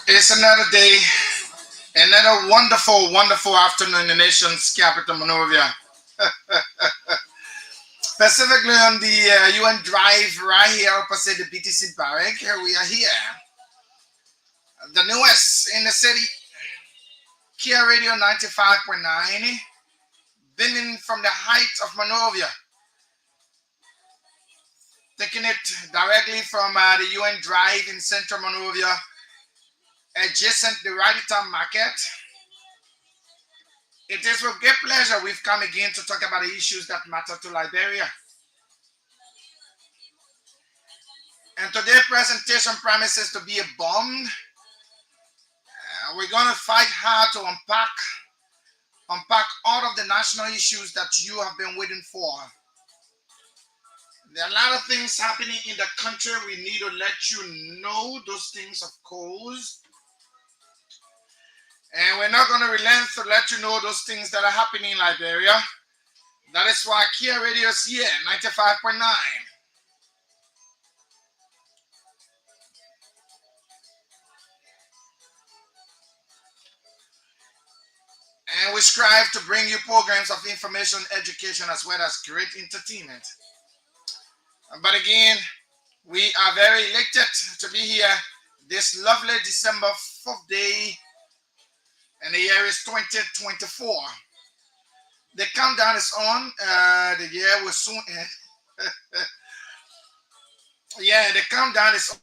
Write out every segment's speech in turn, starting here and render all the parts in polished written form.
It's another day, another wonderful, wonderful afternoon in the nation's capital, Monrovia. Specifically on the UN Drive right here opposite the BTC barrack. Here we are here. The newest in the city, Kia Radio 95.9, beaming from the height of Monrovia, taking it directly from the UN Drive in central Monrovia, adjacent the Radita Market. It is with great pleasure we've come again to talk about the issues that matter to Liberia. And today's presentation promises to be a bomb. We're going to fight hard to unpack all of the national issues that you have been waiting for. There are a lot of things happening in the country. We need to let you know those things, of course. And we're not going to relent to let you know those things that are happening in Liberia. That is why Kia Radio is here, 95.9. And we strive to bring you programs of information, education, as well as great entertainment. But again, we are very elated to be here this lovely December 4th day, and the year is 2024. The countdown is on. The year will soon end. Yeah, the countdown is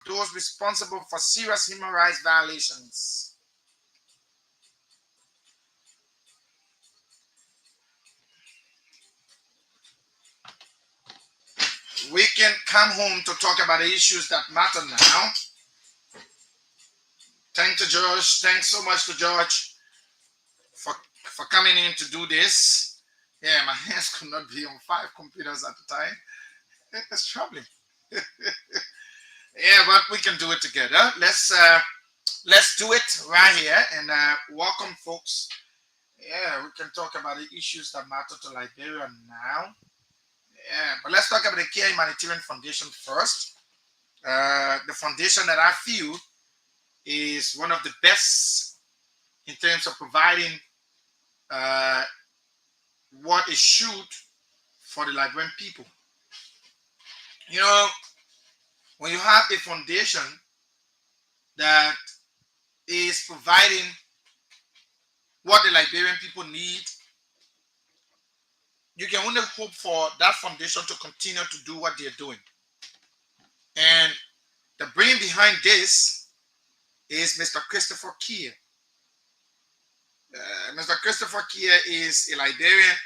those responsible for serious human rights violations. We can come home to talk about the issues that matter now. Thanks to George. Thanks so much to George for coming in to do this. Yeah, my hands could not be on 5 computers at the time. It's troubling. Yeah, but we can do it together. Let's do it right here and welcome, folks. Yeah, we can talk about the issues that matter to Liberia now. Yeah, but let's talk about the Care Humanitarian Foundation first. The foundation that I feel is one of the best in terms of providing what is should for the Liberian people. You know, when you have a foundation that is providing what the Liberian people need, you can only hope for that foundation to continue to do what they're doing. And the brain behind this is Mr. Christopher Kier. Mr. Christopher Kier is a Liberian.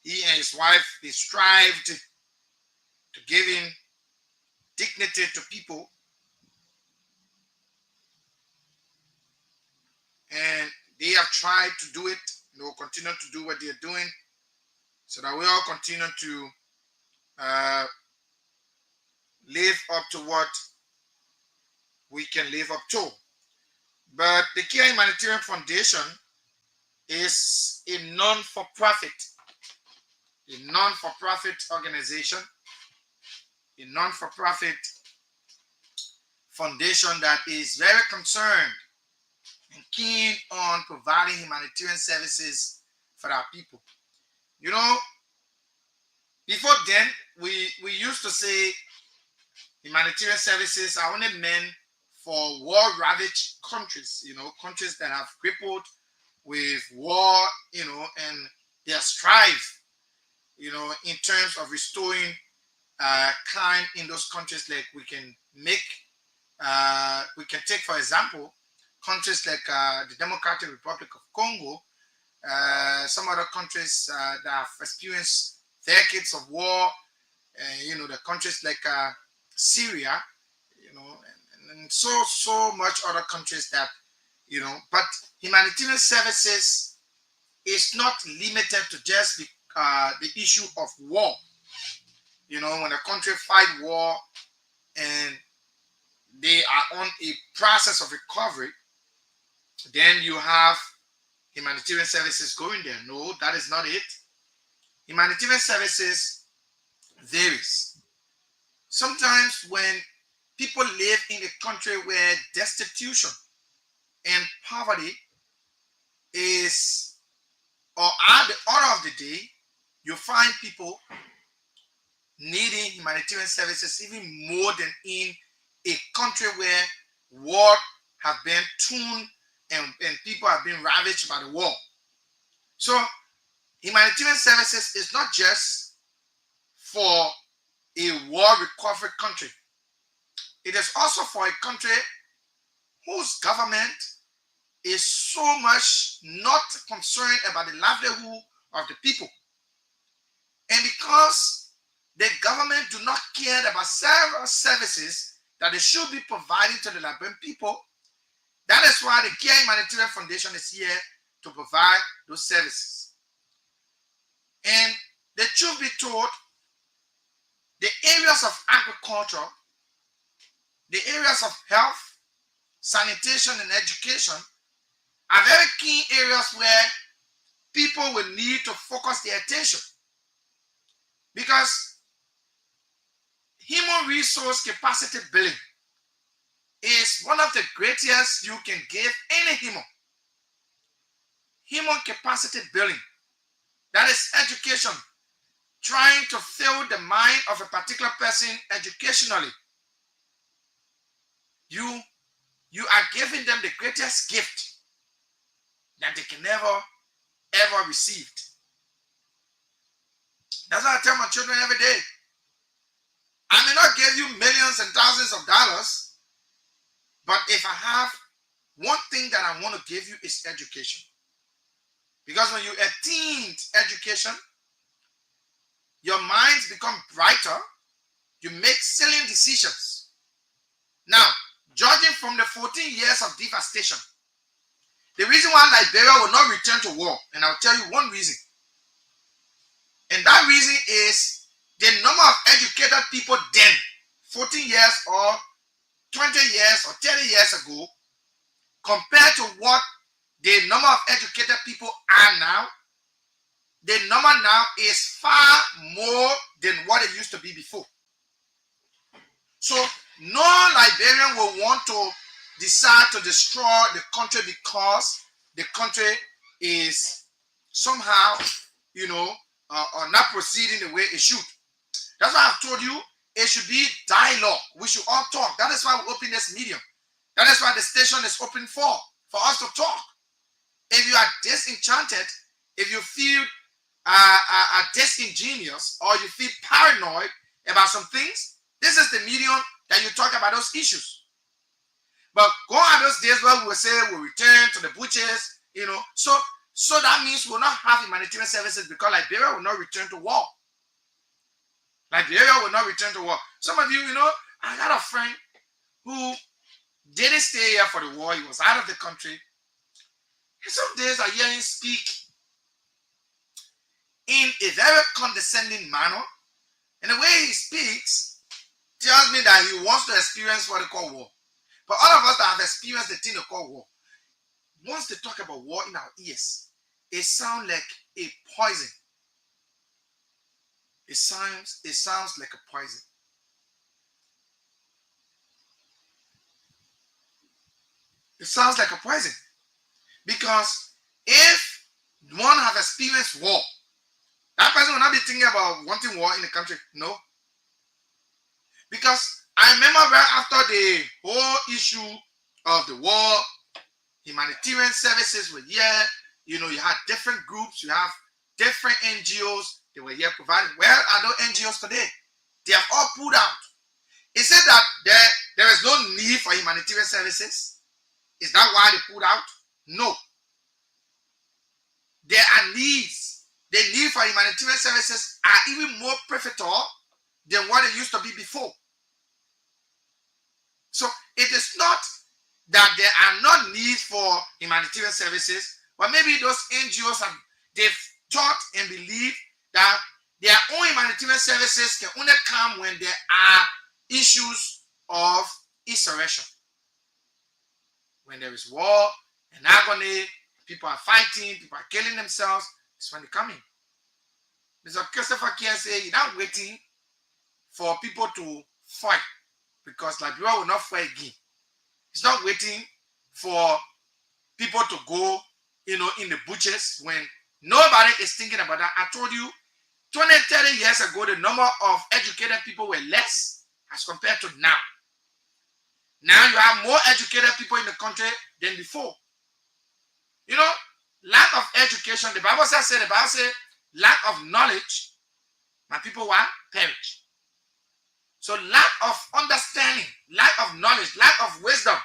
He and his wife, they strived to give in dignity to people. And they have tried to do it. They will continue to do what they're doing so that we all continue to live up to what we can live up to. But the Care Humanitarian Foundation is a non-for-profit organization, a non-for-profit foundation that is very concerned and keen on providing humanitarian services for our people. You know, before then, we used to say humanitarian services are only meant for war-ravaged countries, countries that have crippled with war, and they strive, in terms of restoring crime in those countries. Like we can take, for example, countries like the Democratic Republic of Congo, some other countries that have experienced decades of war, the countries like Syria, and so much other countries that, but humanitarian services is not limited to just the issue of war. When a country fight war and they are on a process of recovery, then you have humanitarian services going there. No, that is not it. Humanitarian services varies. Sometimes when people live in a country where destitution and poverty is or are the order of the day, you find people needing humanitarian services even more than in a country where war have been torn and people have been ravaged by the war. So humanitarian services is not just for a war recovery country. It is also for a country whose government is so much not concerned about the livelihood of the people. And because the government do not care about several services that they should be providing to the Liberian people, that is why the Care Humanitarian Foundation is here to provide those services. And the truth be told, the areas of agriculture, the areas of health, sanitation, and education are very key areas where people will need to focus their attention. Because human resource capacity building is one of the greatest you can give any human. Human capacity building, that is education, trying to fill the mind of a particular person educationally. You are giving them the greatest gift that they can never, ever receive. That's what I tell my children every day. I may not give you millions and thousands of dollars, but if I have one thing that I want to give you is education. Because when you attain education, your minds become brighter. You make salient decisions. Now, judging from the 14 years of devastation, the reason why Liberia will not return to war, and I'll tell you one reason. And that reason is the number of educated people then, 14 years or 20 years or 30 years ago, compared to what the number of educated people are now, the number now is far more than what it used to be before. So no Liberian will want to decide to destroy the country because the country is somehow, not proceeding the way it should. That's why I've told you it should be dialogue. We should all talk. That is why we open this medium. That is why the station is open for us to talk. If you are disenchanted, if you feel disingenuous, or you feel paranoid about some things, this is the medium that you talk about those issues. But go on those days where we will say we'll return to the butchers, so that means we'll not have humanitarian services because Liberia will not return to war. Liberia will not return to war. Some of you, I got a friend who didn't stay here for the war. He was out of the country. And some days I hear him speak in a very condescending manner. And the way he speaks tells me that he wants to experience what they call war. But all of us that have experienced the thing they call war, once they talk about war in our ears, it sounds like a poison. It sounds like a poison. It sounds like a poison. Because if one has experienced war, that person will not be thinking about wanting war in the country. No. Because I remember right after the whole issue of the war, humanitarian services were here. You had different groups, you have different NGOs, they were here providing. Where are those NGOs today? They have all pulled out. Is it that there is no need for humanitarian services? Is that why they pulled out? No. There are needs. The need for humanitarian services are even more pivotal than what it used to be before. So it is not that there are not needs for humanitarian services, but maybe those NGOs they've thought and believed that their own humanitarian services can only come when there are issues of insurrection. When there is war and agony, people are fighting, people are killing themselves, it's when they come in. Mr. Christopher Kier said, you're not waiting for people to fight because Liberia will not fight again. It's not waiting for people to go, in the butchers when nobody is thinking about that. I told you 20, 30 years ago, the number of educated people were less as compared to now. Now you have more educated people in the country than before. Lack of education, the Bible says, lack of knowledge, my people will perish. So lack of understanding, lack of knowledge, lack of wisdom,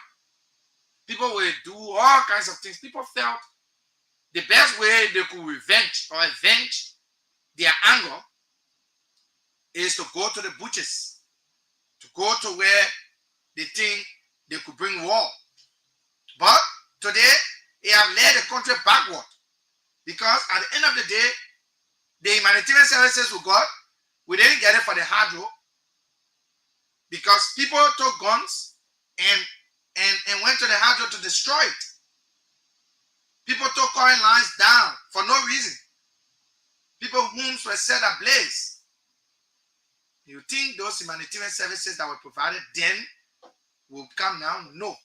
people will do all kinds of things. People felt the best way they could avenge their anger is to go to the butchers, to go to where they think they could bring war. But today, they have led the country backward because at the end of the day, the humanitarian services we got, we didn't get it for the hydro because people took guns and went to the hydro to destroy it. People took current lines down for no reason. People's homes were set ablaze. You think those humanitarian services that were provided then will come now? No.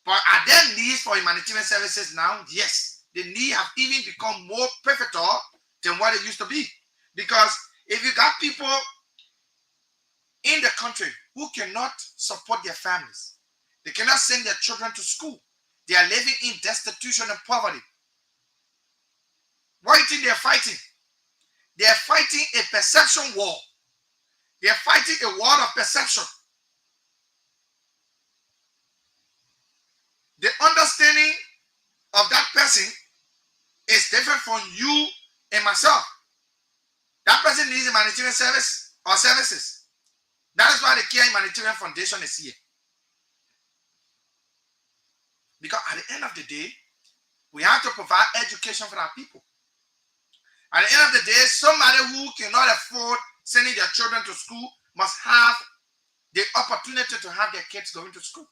But are there needs for humanitarian services now? Yes. The need have even become more pivotal than what it used to be. Because if you got people in the country who cannot support their families, they cannot send their children to school, they are living in destitution and poverty. What do you think they are fighting? They are fighting a perception war. They are fighting a war of perception. The understanding of that person is different from you and myself. That person needs a humanitarian service or services. That is why the Care Humanitarian Foundation is here. Because at the end of the day, we have to provide education for our people. At the end of the day, somebody who cannot afford sending their children to school must have the opportunity to have their kids going to school.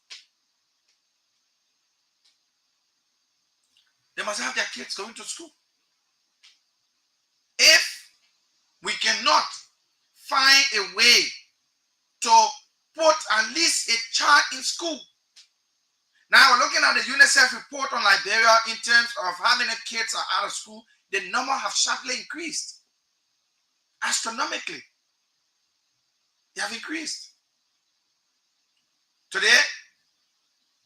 They must have their kids going to school. If we cannot find a way to put at least a child in school. Now we're looking at the UNICEF report on Liberia in terms of how many kids are out of school. The number have sharply increased. Astronomically. They have increased. Today,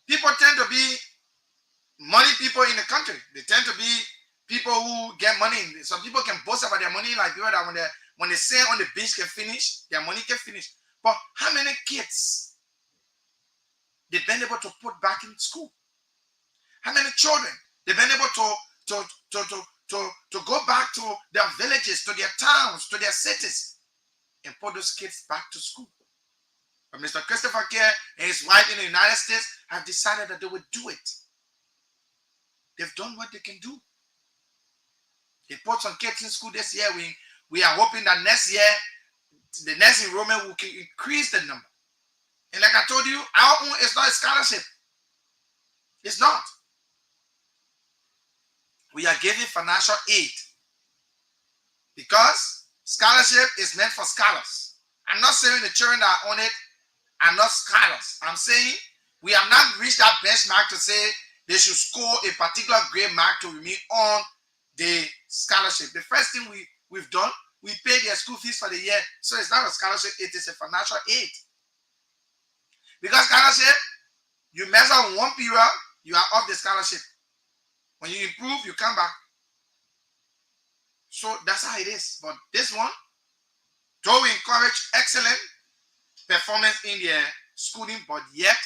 people tend to be money people in the country. They tend to be people who get money. Some people can boast about their money in Liberia that when they sail on the beach can finish, their money can finish. But how many kids they've been able to put back in school? How many children they've been able to go back to their villages, to their towns, to their cities, and put those kids back to school? But Mr. Christopher Care and his wife in the United States have decided that they would do it. They've done what they can do. They put some kids in school this year. We are hoping that next year, the next enrollment will increase the number. And like I told you, our own is not a scholarship. It's not. We are giving financial aid because scholarship is meant for scholars. I'm not saying the children that are on it are not scholars. I'm saying we have not reached that benchmark to say they should score a particular grade mark to remain on the scholarship. The first thing we've done, we pay their school fees for the year. So it's not a scholarship, it is a financial aid. Because scholarship, you mess up one period, you are off the scholarship. When you improve, you come back. So that's how it is. But this one, though we encourage excellent performance in their schooling, but yet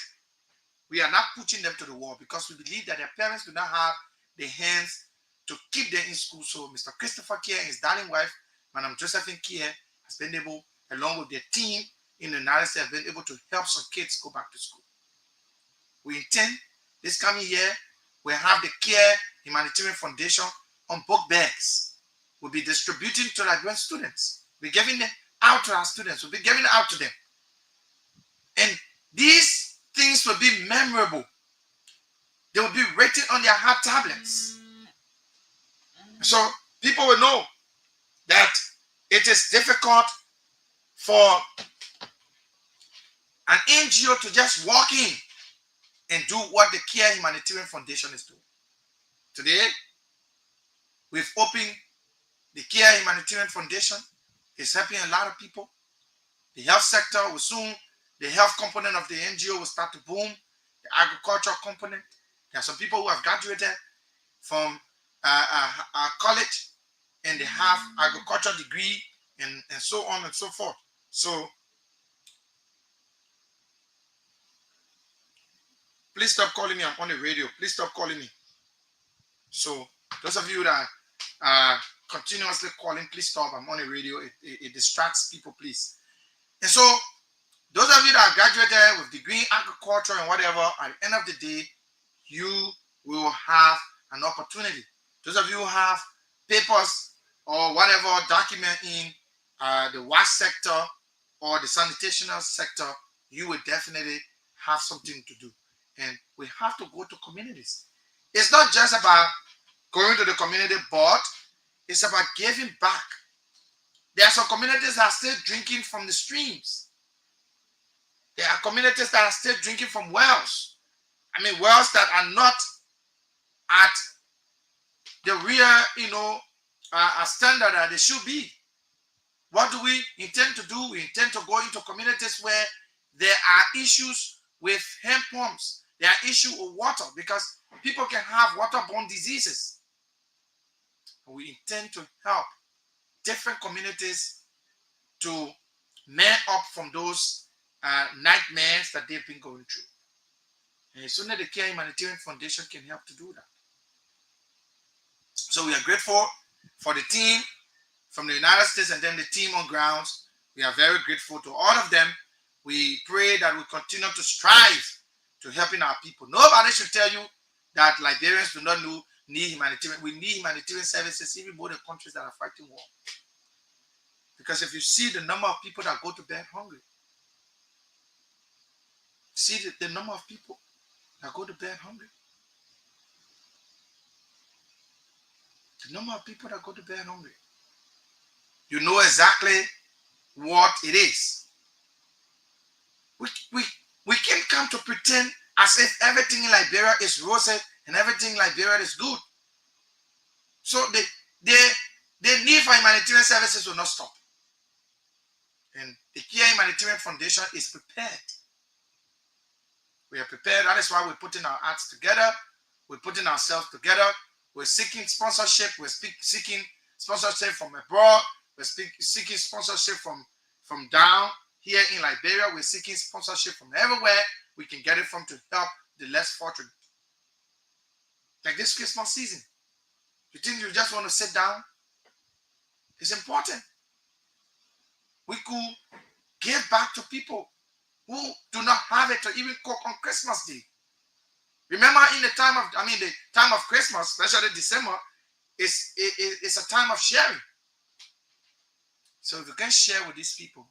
we are not pushing them to the wall because we believe that their parents do not have the hands to keep them in school. So Mr. Christopher Care and his darling wife, Madam Josephine Care, has been able, along with their team in the United States, have been able to help some kids go back to school. We intend this coming year, we'll have the Care Humanitarian Foundation on book bags. We'll be distributing to Liberian students. We're giving it out to our students. We'll be giving it out to them. And these things will be memorable. They will be written on their heart tablets. So people will know that it is difficult for an NGO to just walk in and do what the Care Humanitarian Foundation is doing. Today, we've opened the Care Humanitarian Foundation. It's helping a lot of people. The health sector will soon, the health component of the NGO will start to boom. The agricultural component. There are some people who have graduated from college and they have agricultural degree and so on and so forth. So please stop calling me. I'm on the radio. Please stop calling me. So those of you that are continuously calling, please stop. I'm on the radio. It distracts people, please. And so those of you that are graduated with degree in agriculture and whatever, at the end of the day, you will have an opportunity. Those of you who have papers or whatever document in the wash sector or the sanitation sector, you will definitely have something to do. And we have to go to communities. It's not just about going to the community board. It's about giving back. There are some communities that are still drinking from the streams. There are communities that are still drinking from wells. I mean, wells that are not at the real, standard that they should be. What do we intend to do? We intend to go into communities where there are issues with hand pumps. There are issues with water because people can have waterborne diseases. We intend to help different communities to man up from those nightmares that they've been going through. And it's only the Care Humanitarian Foundation can help to do that. So we are grateful for the team from the United States and then the team on grounds. We are very grateful to all of them. We pray that we continue to strive to helping our people. Nobody should tell you that Liberians do not need humanitarian. We need humanitarian services even more in countries that are fighting war. Because if you see the number of people that go to bed hungry, see the number of people that go to bed hungry. The number of people that go to bed hungry. You know exactly what it is. We can't come to pretend as if everything in Liberia is rosy and everything in Liberia is good. So the need for humanitarian services will not stop. And the Care Humanitarian Foundation is prepared. We are prepared. That is why we're putting our hearts together. We're putting ourselves together. We're seeking sponsorship. We're seeking sponsorship from abroad. We're seeking sponsorship from down here in Liberia. We're seeking sponsorship from everywhere we can get it from to help the less fortunate. Like this Christmas season. You think you just want to sit down? It's important. We could give back to people who do not have it to even cook on Christmas Day. Remember, in the time of Christmas, especially December, it's a time of sharing. So if you can share with these people,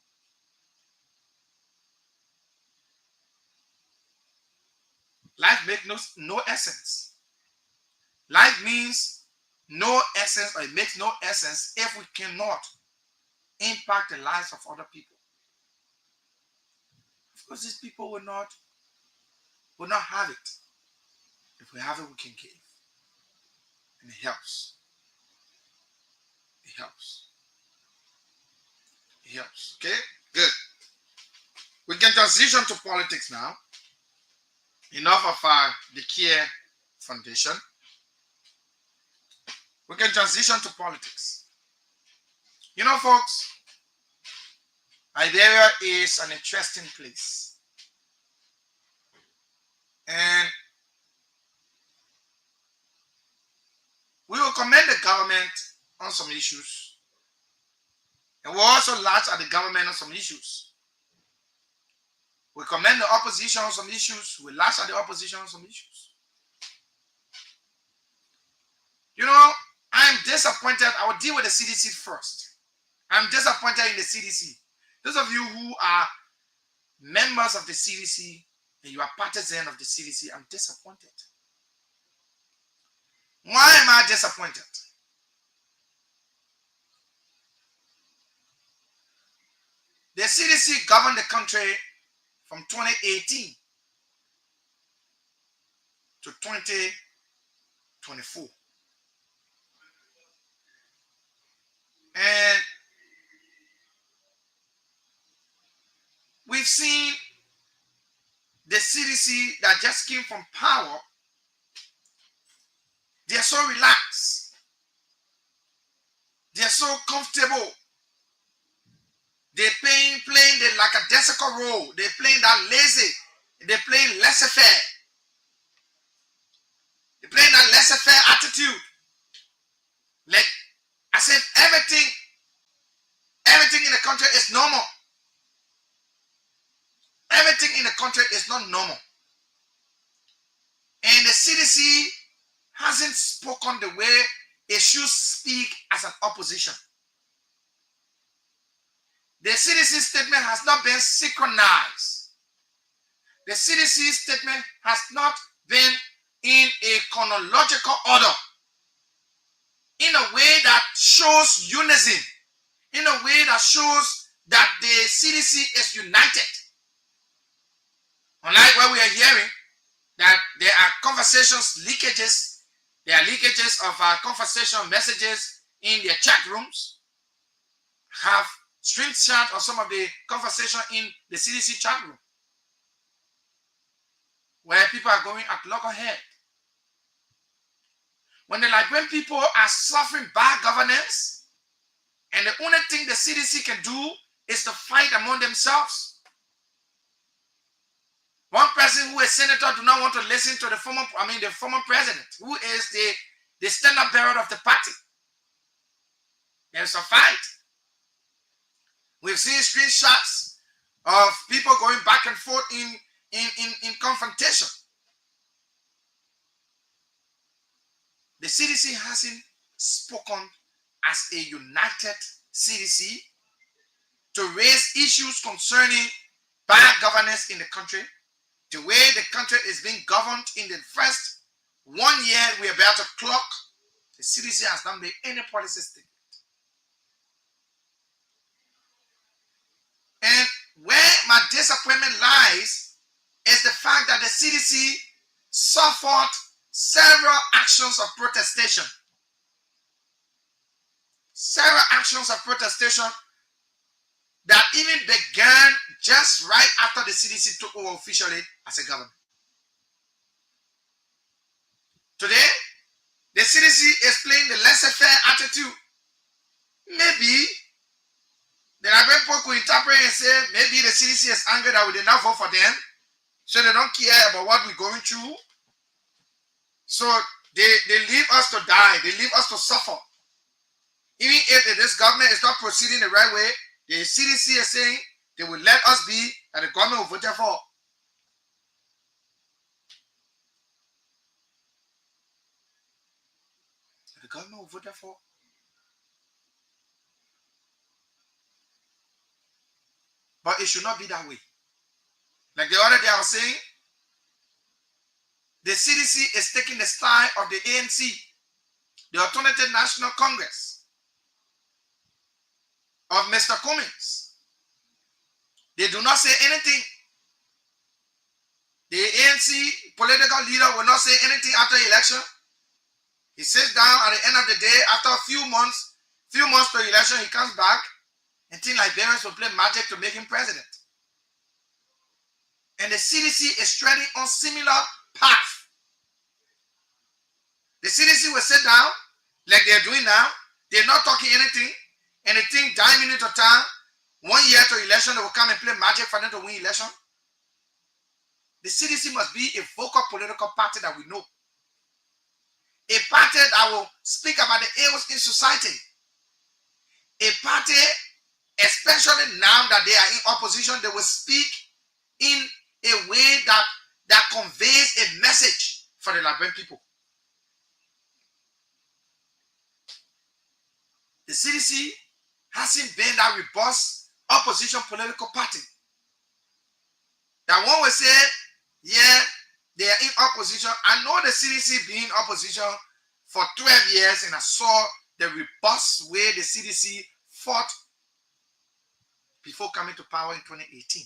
life makes no essence. Life means no essence, or it makes no essence if we cannot impact the lives of other people. Of course, these people will not have it. If we have it, we can give. And it helps. It helps. It helps. Okay? Good. We can transition to politics now. Enough of the Care Foundation. We can transition to politics. You know, folks, Liberia is an interesting place. And we will commend the government on some issues. And we'll also lash at the government on some issues. We commend the opposition on some issues. We lash at the opposition on some issues. You know, I'm disappointed. I will deal with the CDC first. I'm disappointed in the CDC. Those of you who are members of the CDC and you are partisan of the CDC, I'm disappointed. Why am I disappointed? The CDC governed the country from 2018 to 2024. And we've seen the CDC that just came from power. They're so relaxed. They're so comfortable. They're playing the lackadaisical role. They're playing that lazy. They're playing laissez-faire. They're playing that laissez-faire attitude. Like as if everything in the country is normal. Everything in the country is not normal. And the CDC hasn't spoken the way it should speak as an opposition. The CDC statement has not been synchronized. The CDC statement has not been in a chronological order, in a way that shows unison, in a way that shows that the CDC is united. Unlike what we are hearing, that there are conversations, leakages, there are leakages of conversation messages in their chat rooms. Have screenshot of some of the conversation in the CDC chat room, where people are going at loggerhead. When the Liberian people are suffering bad governance, and the only thing the CDC can do is to fight among themselves. One person who is senator do not want to listen to the former president, who is the standard bearer of the party. There's a fight. We've seen screenshots of people going back and forth in confrontation. The CDC hasn't spoken as a united CDC to raise issues concerning bad governance in the country, the way the country is being governed in the first 1 year we're about to clock. The CDC has not made any policy statement. And where my disappointment lies is the fact that the CDC suffered several actions of protestation. Several actions of protestation that even began just right after the CDC took over officially as a government. Today, the CDC is playing the laissez-faire attitude. Maybe the Liberian people could interpret and say, maybe the CDC is angry that we did not vote for them, so they don't care about what we're going through. So they leave us to die. They leave us to suffer. Even if this government is not proceeding the right way, the CDC is saying they will let us be and the government will vote for. The government will vote for. But it should not be that way. Like the other day I was saying, the CDC is taking the style of the ANC, the Alternative National Congress, of Mr. Cummings. They do not say anything. The ANC political leader will not say anything after the election. He sits down at the end of the day, after a few months to the election, he comes back and think Liberians will play magic to make him president. And the CDC is treading on similar path. The CDC will sit down like they're doing now. They're not talking anything. And they think diving into town, 1 year to election, they will come and play magic for them to win election. The CDC must be a vocal political party that we know. A party that will speak about the ills in society. A party, especially now that they are in opposition, they will speak in a way that conveys a message for the Liberian people. The CDC hasn't been that robust opposition political party. That one will say, yeah, they are in opposition. I know the CDC being in opposition for 12 years, and I saw the robust way the CDC fought before coming to power in 2018.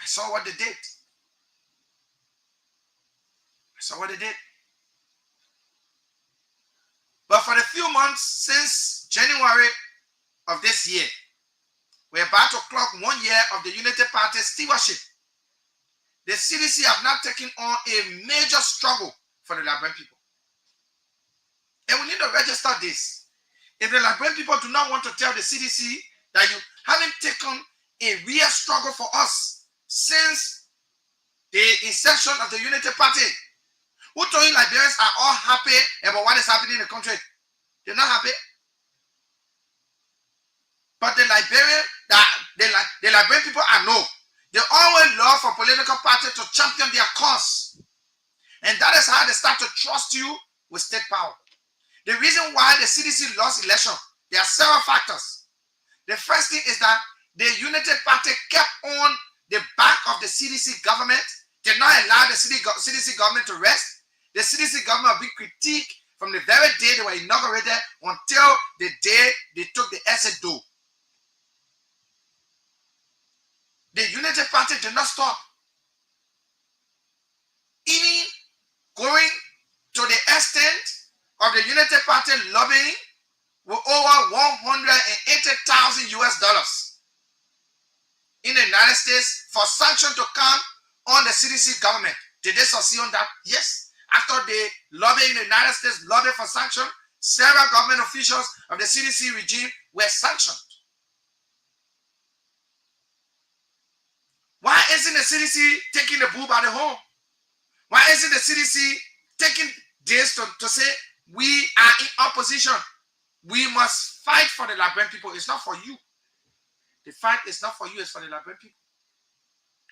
I saw what they did. But for the few months since January of this year, we're about to clock 1 year of the Unity Party's stewardship. The CDC have not taken on a major struggle for the Liberian people. And we need to register this. If the Liberian people do not want to tell the CDC that you haven't taken a real struggle for us since the inception of the Unity Party, who told you Liberians are all happy about what is happening in the country? They're not happy. But the Liberian people I know, they always love for political parties to champion their cause. And that is how they start to trust you with state power. The reason why the CDC lost election, there are several factors. The first thing is that the Unity Party kept on the back of the CDC government, did not allow the CDC government to rest. The CDC government will be critiqued from the very day they were inaugurated until the day they took the exit door. The Unity Party did not stop. Even going to the extent of the Unity Party lobbying with over $180,000 US in the United States for sanctions to come on the CDC government. Did they succeed on that? Yes. After they lobbied in the United States, lobbied for sanction, several government officials of the CDC regime were sanctioned. Why isn't the CDC taking the bull by the horn? Why isn't the CDC taking this to say we are in opposition? We must fight for the Liberian people. It's not for you. The fight is not for you, it's for the Liberian people.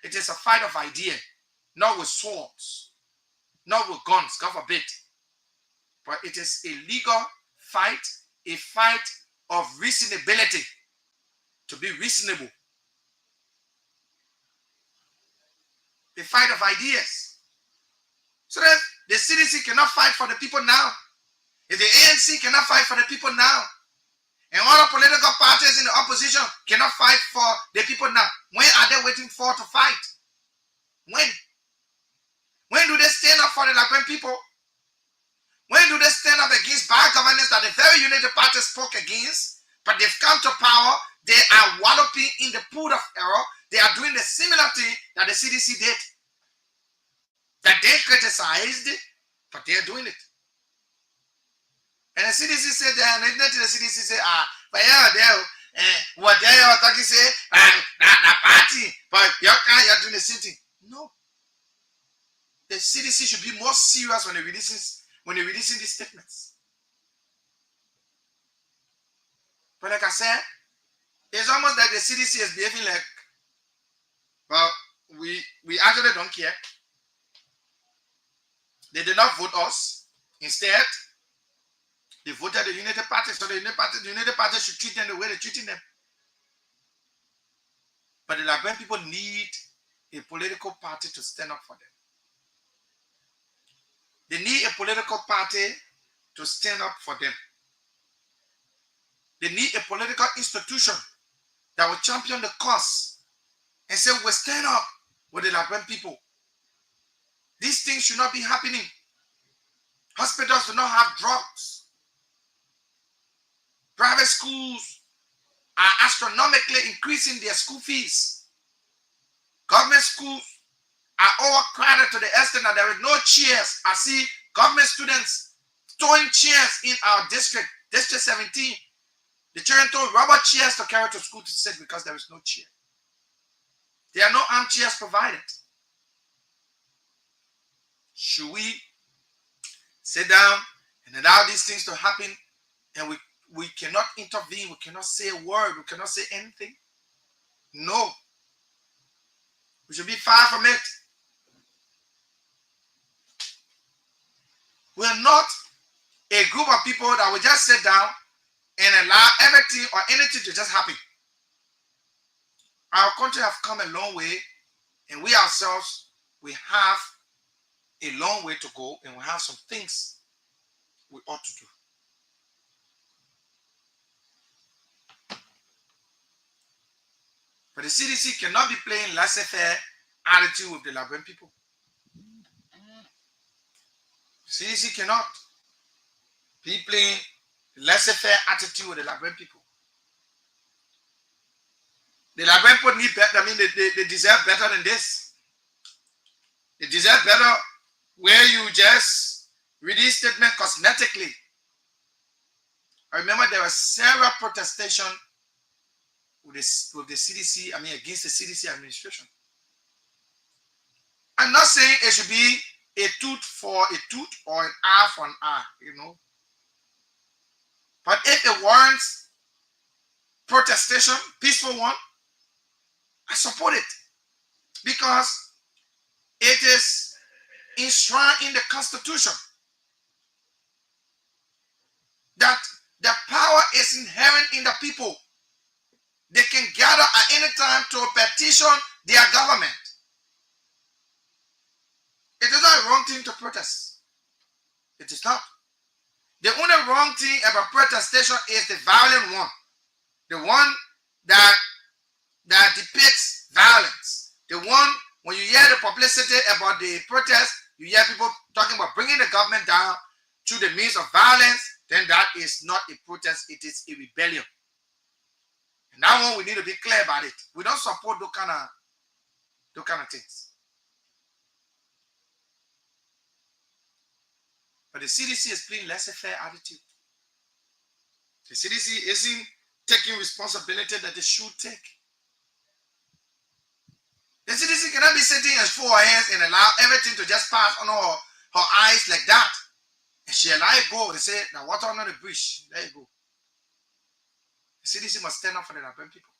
It is a fight of idea, not with swords, not with guns, God forbid. But it is a legal fight, a fight of reasonability, to be reasonable. The fight of ideas. So that the CDC cannot fight for the people now. If the ANC cannot fight for the people now, and other political parties in the opposition cannot fight for the people now, when are they waiting for to fight? When? When do they stand up for the Liberian people? When do they stand up against bad governance that the very United Party spoke against? But they've come to power. They are walloping in the pool of error. They are doing the similar thing that the CDC did. That they criticized, but they are doing it. And the CDC said, the CDC said, but yeah, what they are talking say, the party, but you're doing the same thing. No. The CDC should be more serious when they're releasing these statements. But like I said, it's almost like the CDC is behaving like, well, we actually don't care. They did not vote us. Instead, they voted the United Party, so the United Party should treat them the way they're treating them. But the Liberian people need a political party to stand up for them. They need a political party to stand up for them. They need a political institution that will champion the cause and say, we'll stand up with the Liberian people. These things should not be happening. Hospitals do not have drugs. Private schools are astronomically increasing their school fees. Government schools are overcrowded to the extent that there is no chairs. I see government students throwing chairs in our district, District 17. The children throw rubber chairs to carry to school to sit because there is no chair. There are no armchairs provided. Should we sit down and allow these things to happen and we cannot intervene, we cannot say a word, we cannot say anything? No. We should be far from it. We are not a group of people that will just sit down and allow everything or anything to just happen. Our country has come a long way, and we ourselves, we have a long way to go, and we have some things we ought to do. But the CDC cannot be playing laissez-faire attitude with the Liberian people. The CDC cannot be playing laissez-faire attitude with the Liberian people. The Liberian people need better. I mean, they deserve better than this. They deserve better where you just release statement cosmetically. I remember there were several protestations with the CDC, I mean, against the CDC administration. I'm not saying it should be a tooth for a tooth or an eye for an eye, you know. But if it warrants protestation, peaceful one, I support it. Because it is enshrined in the Constitution that the power is inherent in the people. They can gather at any time to petition their government. It is not a wrong thing to protest. It is not. The only wrong thing about protestation is the violent one. The one that depicts violence. The one, when you hear the publicity about the protest, you hear people talking about bringing the government down through the means of violence, then that is not a protest, it is a rebellion. And that one, we need to be clear about it. We don't support those kind of things. But the CDC is playing laissez-faire attitude. The CDC isn't taking responsibility that they should take. The CDC cannot be sitting and fold her hands and allow everything to just pass on her eyes like that. And she allow it go. They say, now water under the bridge. There you go. The CDC must stand up for the Liberian people.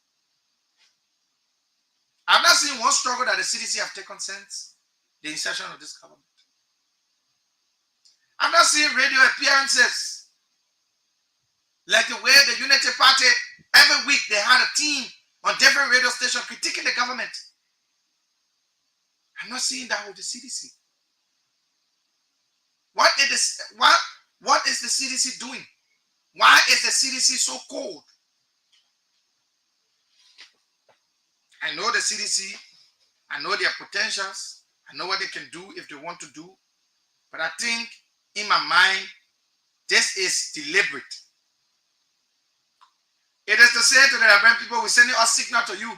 I've not seen one struggle that the CDC have taken since the inception of this government. I've not seen radio appearances like the way the Unity Party, every week they had a team on different radio stations critiquing the government. I'm not seeing that with the CDC. What is the CDC doing? Why is the CDC so cold? I know the CDC, I know their potentials, I know what they can do if they want to do, but I think in my mind, this is deliberate. It is to say to the Liberian people, we're sending us signal to you.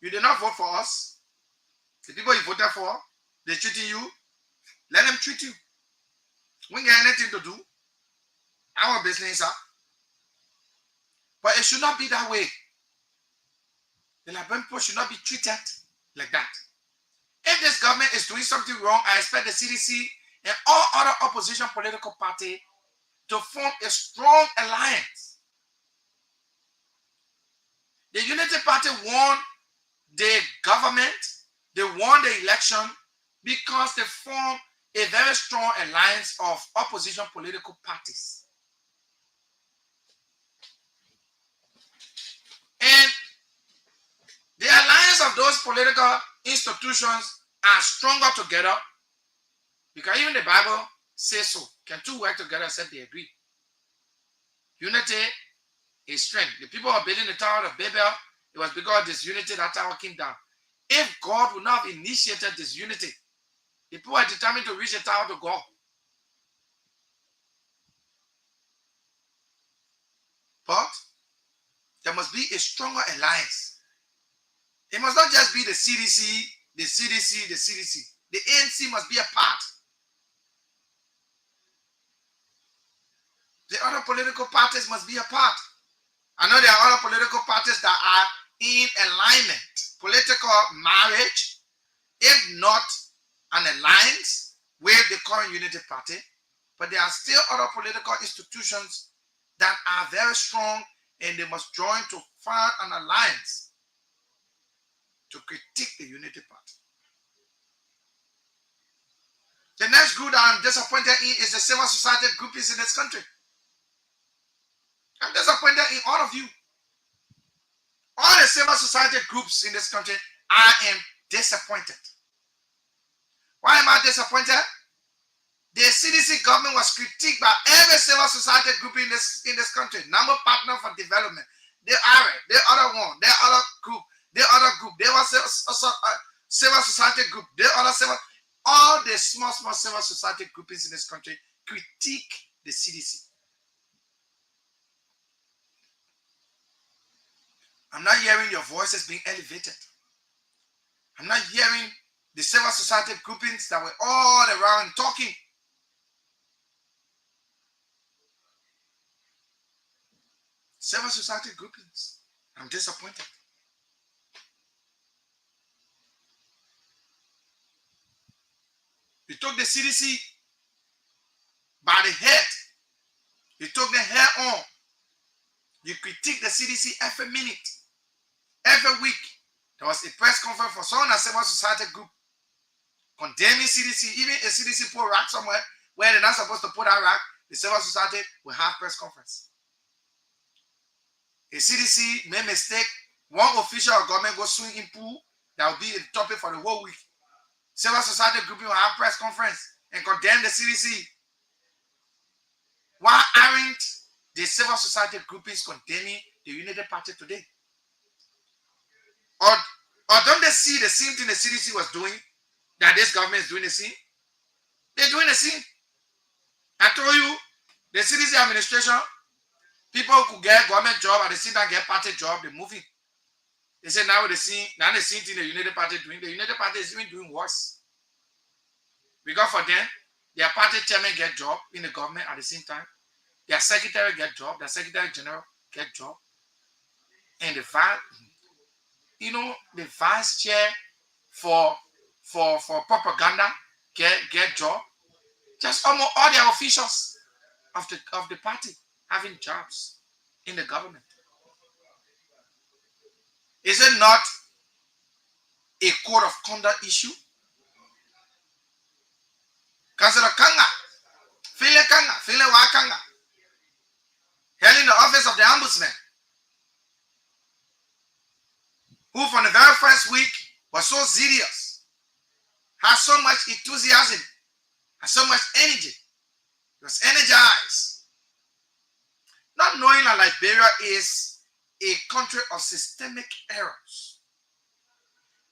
You did not vote for us. The people you voted for, they're treating you. Let them treat you. We ain't got anything to do. Our business, sir. But it should not be that way. The Liberian people should not be treated like that. If this government is doing something wrong, I expect the CDC and all other opposition political parties to form a strong alliance. The Unity Party won the government, they won the election because they formed a very strong alliance of opposition political parties. And the alliance of those political institutions are stronger together because even the Bible says so. Can two work together except they agree? Unity is strength. The people were building the Tower of Babel. It was because of this unity that tower came down. If God would not have initiated this unity, the people are determined to reach the tower to God. But there must be a stronger alliance. It must not just be the CDC, the CDC, the CDC. The ANC must be a part. The other political parties must be a part. I know there are other political parties that are in alignment. Political marriage, if not an alliance with the current Unity Party, but there are still other political institutions that are very strong and they must join to form an alliance to critique the Unity Party. The next group that I'm disappointed in is the civil society groups in this country. I'm disappointed in all of you. All the civil society groups in this country, I am disappointed. Why am I disappointed? The CDC government was critiqued by every civil society group in this country. Number partner for development. The ARE, the other one, the other group, the other group. There was a civil society group, the other civil. All the small civil society groups in this country critique the CDC. I'm not hearing your voices being elevated. I'm not hearing the civil society groupings that were all around talking. Civil society groupings. I'm disappointed. You took the CDC by the head. You took the hair on. You critique the CDC every minute. Every week, there was a press conference for some civil society group condemning CDC. Even a CDC put rack somewhere where they're not supposed to put that rack, the civil society will have press conference. A CDC made mistake, one official of government go swing in pool, that will be a topic for the whole week. Civil society group will have press conference and condemn the CDC. Why aren't the civil society groups condemning the Unity Party today? Or don't they see the same thing the CDC was doing, that this government is doing the same? They're doing the same. I told you, the CDC administration, people who could get government job and they see that get party job, they're moving. They say now the same thing the Unity Party doing. The Unity Party is even doing worse. Because for them, their party chairman get job in the government at the same time. Their secretary get job, their secretary general get job. And the fact, the vice chair for propaganda get job. Just almost all the officials of the party having jobs in the government. Is it not a code of conduct issue? Councillor Kanga, File Wakanga, held in the office of the ombudsman, who from the very first week was so serious, had so much enthusiasm, had so much energy, was energized, not knowing that Liberia is a country of systemic errors.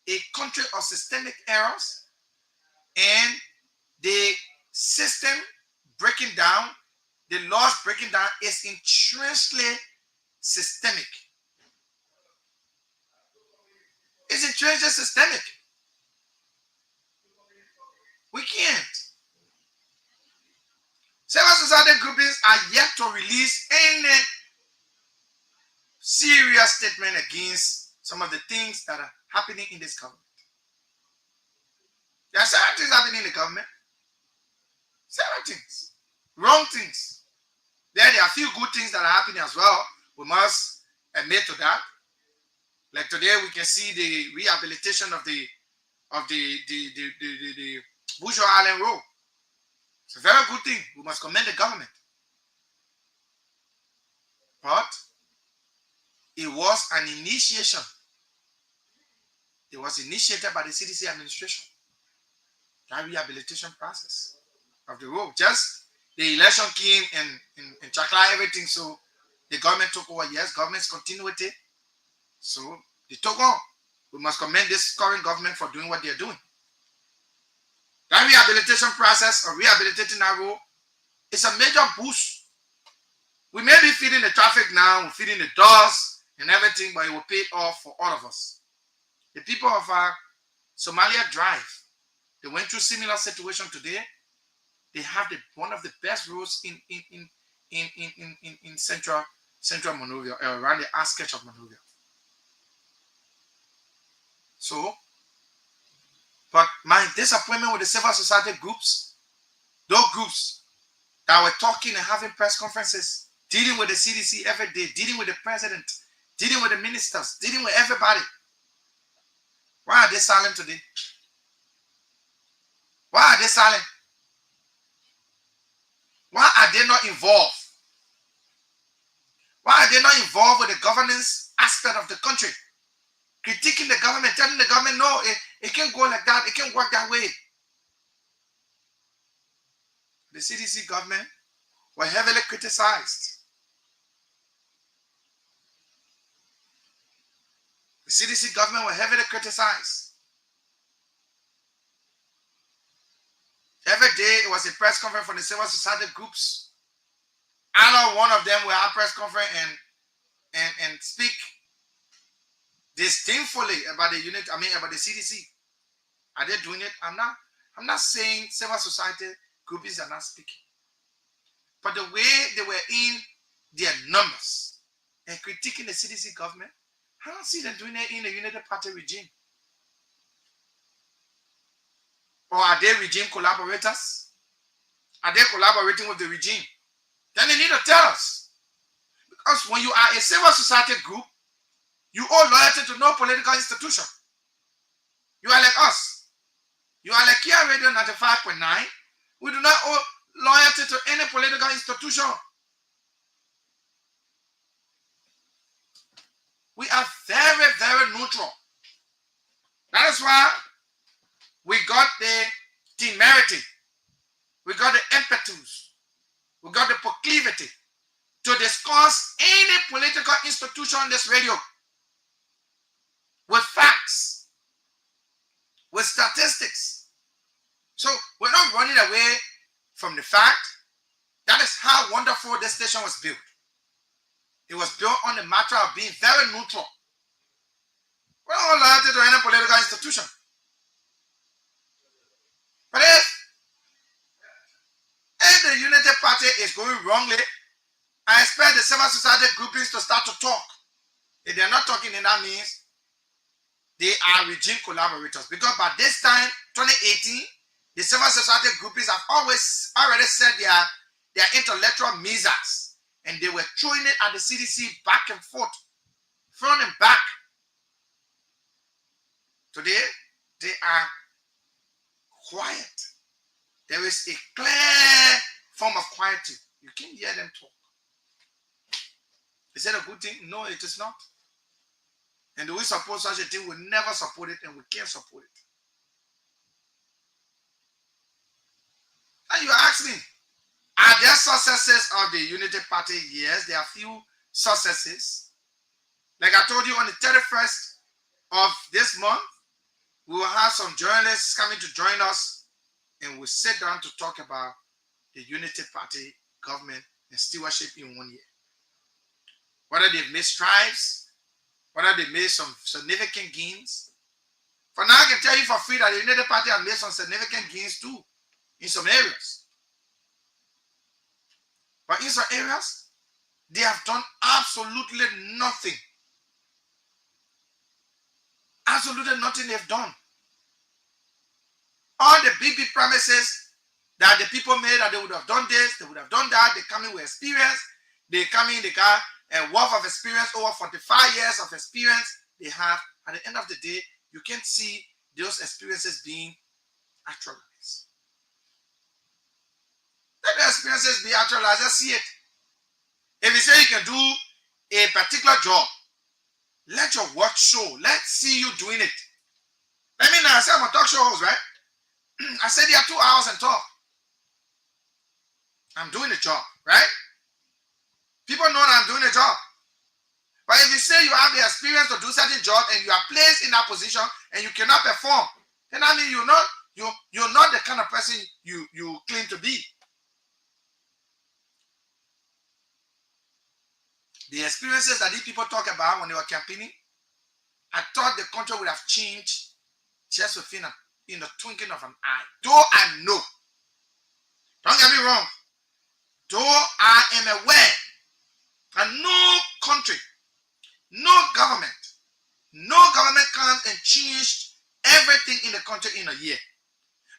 A country of systemic errors, and the system breaking down, the laws breaking down is intrinsically systemic. It's intrinsically systemic. We can't. Civil society groupings are yet to release any serious statement against some of the things that are happening in this government. There are several things happening in the government. Several things. Wrong things. There are a few good things that are happening as well. We must admit to that. Like today, we can see the rehabilitation of the Bourgeois Island Road. It's a very good thing. We must commend the government. But it was an initiation. It was initiated by the CDC administration. That rehabilitation process of the road. Just the election came and chakla everything, so the government took over. Yes, government's continuity. So they took on. We must commend this current government for doing what they're doing. That rehabilitation process of rehabilitating that road is a major boost. We may be feeding the traffic now, we're feeding the dust and everything, but it will pay off for all of us. The people of Somalia Drive, they went through similar situation today. They have one of the best roads in central Monrovia, around the outskirts of Monrovia. So, but my disappointment with the civil society groups, those groups that were talking and having press conferences, dealing with the CDC every day, dealing with the president, dealing with the ministers, dealing with everybody. Why are they silent today? Why are they silent? Why are they not involved? Why are they not involved with the governance aspect of the country? Critiquing the government, telling the government, no, it can't go like that, it can't work that way. The CDC government were heavily criticized. The CDC government were heavily criticized. Every day it was a press conference from the civil society groups. I know one of them will have a press conference and speak disdainfully about the unit, about the CDC. Are they doing it? I'm not saying civil society groups are not speaking. But the way they were in their numbers and critiquing the CDC government, I don't see them doing it in the United Party regime. Or are they regime collaborators? Are they collaborating with the regime? Then they need to tell us. Because when you are a civil society group, you owe loyalty to no political institution. You are like us. You are like Kia Radio 95.9. We do not owe loyalty to any political institution. We are very, very neutral. That is why we got the temerity, we got the impetus, we got the proclivity to discuss any political institution on this radio with facts, with statistics. So we're not running away from the fact. That is how wonderful this station was built. It was built on the matter of being very neutral. We're not loyalty to any political institution. But if the Unity Party is going wrongly, I expect the civil society groupings to start to talk. If they're not talking, then that means they are regime collaborators. Because by this time, 2018, the civil society groups have already set their intellectual measures, and they were throwing it at the CDC back and forth, front and back. Today, they are quiet. There is a clear form of quietude. You can't hear them talk. Is that a good thing? No, it is not. And do we support such a thing? We never support it, and we can't support it. And you ask me, are there successes of the Unity Party? Yes, there are few successes. Like I told you, on the 31st of this month, we will have some journalists coming to join us, and we'll sit down to talk about the Unity Party government and stewardship in 1 year. Whether they've made strides, whether they made some significant gains. For now, I can tell you for free that the Unity Party has made some significant gains too, in some areas. But in some areas, they have done absolutely nothing. Absolutely nothing they've done. All the big promises that the people made, that they would have done this, they would have done that, they come in with experience, they come in, they got a wealth of experience, over 45 years of experience they have. At the end of the day, you can't see those experiences being actualized. Let the experiences be actualized. Let's see it. If you say you can do a particular job, let your work show. Let's see you doing it. Let me now, I say I'm a talk show host, right? I said there are 2 hours and talk. I'm doing the job, right? People know that I'm doing a job. But if you say you have the experience to do certain job and you are placed in that position and you cannot perform, then I mean you're not the kind of person you claim to be. The experiences that these people talk about when they were campaigning, I thought the country would have changed just within the twinkling of an eye. Though I know, don't get me wrong, though I am aware that no country, no government comes and changed everything in the country in a year.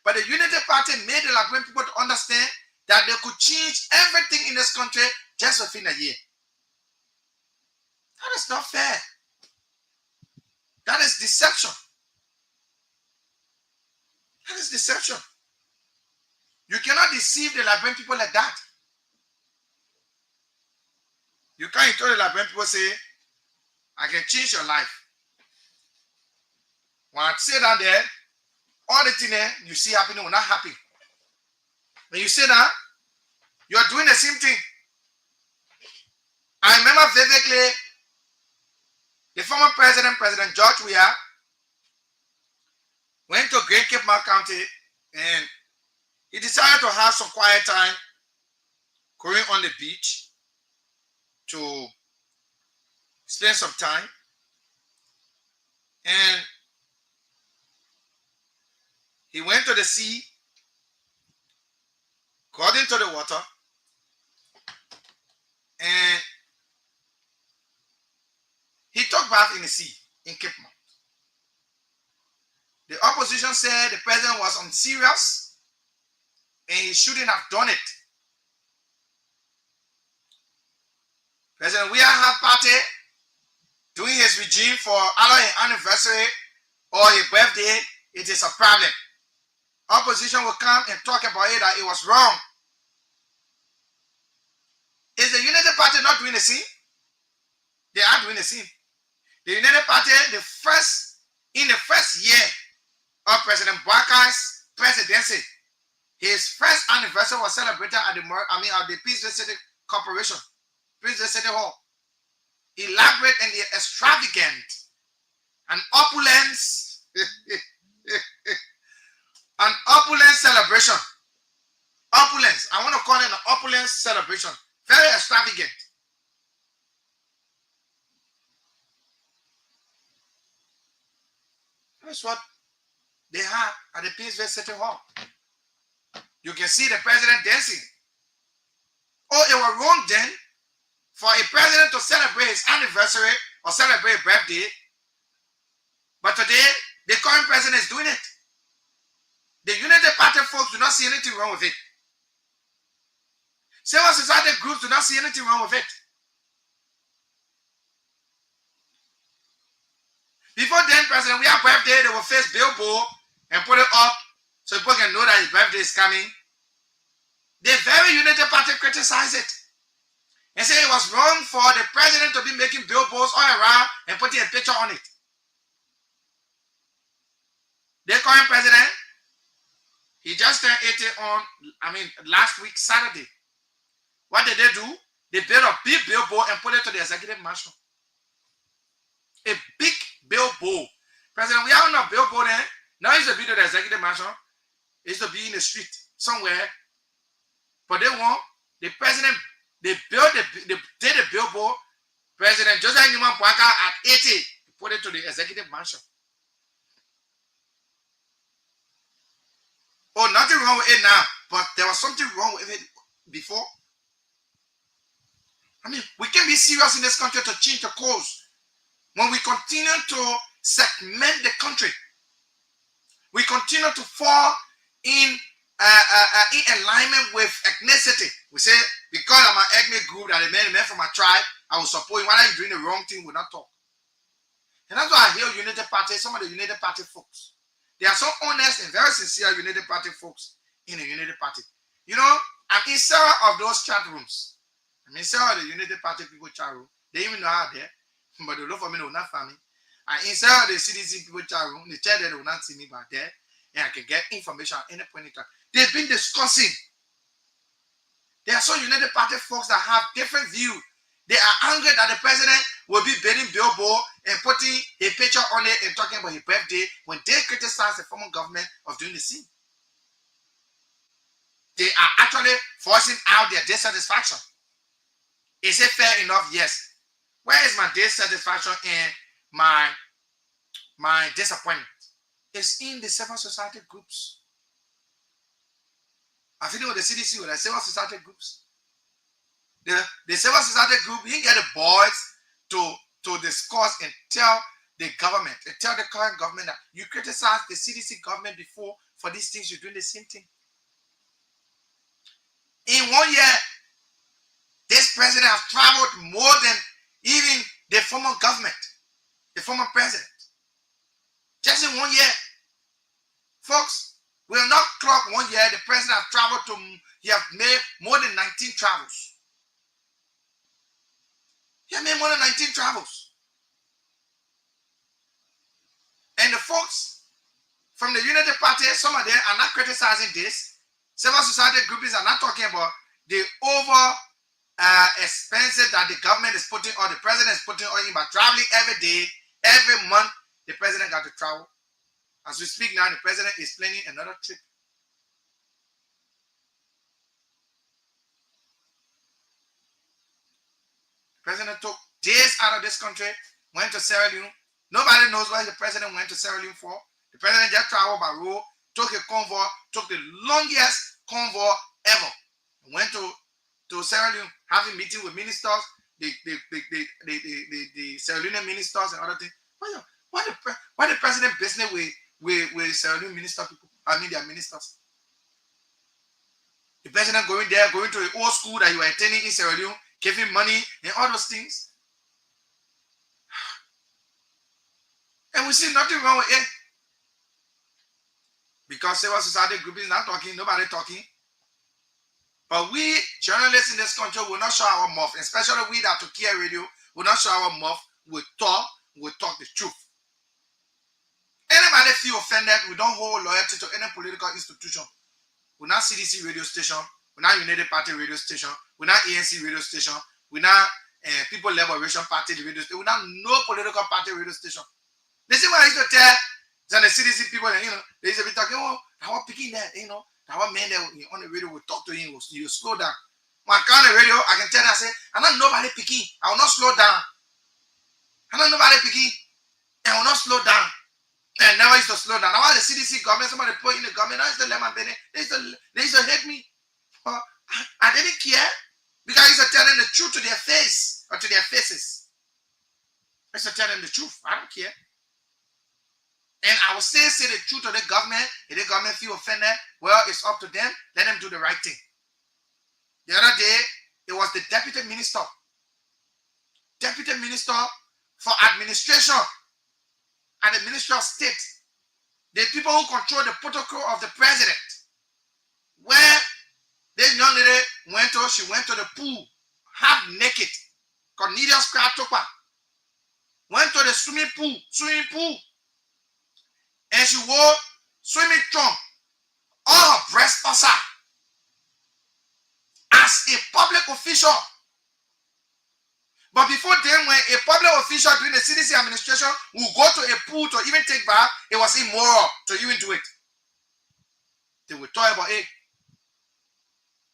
But the Unity Party made the Liberian people to understand that they could change everything in this country just within a year. That is not fair. That is deception. That is deception. You cannot deceive the Liberian people like that. You can't tell the Liberian people, say, I can change your life. When I say that there, all the things you see happening will not happen. When you say that, you are doing the same thing. I remember vividly the former president, President George Weah, went to Great Cape Mount County and he decided to have some quiet time going on the beach to spend some time. And he went to the sea, got into the water, and he took bath in the sea in Cape Mount. The opposition said the president was unserious and he shouldn't have done it. President Weah had party doing his regime for either an anniversary or a birthday. It is a problem. Opposition will come and talk about it that it was wrong. Is the Unity Party not doing the same? They are doing the same. The United Party, in the first year of President Bwaka's presidency, his first anniversary was celebrated at the Peace City Corporation, Peace City Hall. Elaborate and extravagant, an opulence, an opulent celebration. Opulence. I want to call it an opulent celebration. Very extravagant. That's what they have at the Peace City Hall. You can see the president dancing. Oh, it was wrong then for a president to celebrate his anniversary or celebrate a birthday But today, the current president is doing it. The United Party folks do not see anything wrong with it. Civil society groups do not see anything wrong with it. Before then, president, we have birthday, they will face billboard and put it up so people can know that his birthday is coming. The very United Party criticized it and say it was wrong for the president to be making billboards all around and putting a picture on it. The current president, he just turned 80 last week, Saturday. What did they do? They built a big billboard and put it to the executive mansion. A big billboard. President, we have no billboard there. Now it's to be to the executive mansion. It's to be in the street somewhere. But they want the president, they did a billboard. President Joseph Newman Poinka at 80, put it to the executive mansion. Oh, nothing wrong with it now, but there was something wrong with it before. I mean, we can be serious in this country to change the course. When we continue to segment the country, we continue to fall in alignment with ethnicity. We say, because I'm an ethnic group that a man from my tribe, I will support you. Why are you doing the wrong thing? We'll not talk. And that's why I hear United Party, some of the United Party folks. They are so honest and very sincere United Party folks in the United Party. You know, I'm in several of those chat rooms. I'm in several of the United Party people chat room. They even know how there, but they look for me, they will not find me. I'm in several of the CDC people chat room. They tell them they will not see me back there, and I can get information at any point in time. They've been discussing. There are some United Party folks that have different views. They are angry that the president will be building billboard and putting a picture on it and talking about his birthday when they criticize the former government of doing the same. They are actually forcing out their dissatisfaction. Is it fair enough? Yes. Where is my dissatisfaction and my disappointment? It's in the civil society groups. I think with the CDC, with the civil society groups. The civil society group, you get the boys to discuss and tell the government, and tell the current government that you criticized the CDC government before for these things, you're doing the same thing. In 1 year, this president has traveled more than even the former government, the former president. Just in 1 year. Folks, we have not clocked 1 year. The president has traveled he has made more than 19 travels. He has made more than 19 travels. And the folks from the United Party, some of them are not criticizing this. Civil society groups are not talking about the expenses that the government is putting or the president is putting on him by traveling every day, every month. The president got to travel. As we speak now, the president is planning another trip. The president took days out of this country, went to Sierra Leone. Nobody knows why the president went to Sierra Leone for. The president just traveled by road, took a convoy, took the longest convoy ever. Went to Sierra Leone, having meeting with ministers, the Sierra Leone ministers and other things. Why the president business with Sierra Leone minister people? I mean their ministers. The president going there, going to the old school that you were attending in Sierra Leone, giving money and all those things. And we see nothing wrong with it. Because civil society group is not talking, nobody talking. But we journalists in this country will not show our mouth, especially we that to Kia Radio will not show our mouth. We talk the truth. Anybody feel offended, we don't hold loyalty to any political institution. We're not CDC radio station, we're not United Party radio station, we're not ANC radio station, we're not People Liberation Party radio station, we're not no political party radio station. This is what I used to tell some of the CDC people, and they used to be talking, oh, how are picking that, how a man that on the radio will talk to him, you slow down. When I come on the radio, I can tell them, I say, I'm not nobody picking, I will not slow down. I'm not nobody picking, I will not slow down. And now I used to slow down. Now the CDC government, somebody put in the government, I used to let my penny. They used to hate me. But I didn't care because I used to tell them the truth to their face or to their faces. I used to tell them the truth. I don't care. And I will say the truth to the government. If the government feel offended, well, it's up to them. Let them do the right thing. The other day, it was the deputy minister for administration at the Ministry of State, the people who control the protocol of the president, where this young lady she went to the pool, half naked, Cornelius Kratopa, went to the swimming pool, and she wore swimming trunk, all her breasts outside, as a public official. But before then, when a public official doing the CDC administration will go to a pool to even take bath, it was immoral to even do it. They will talk about it.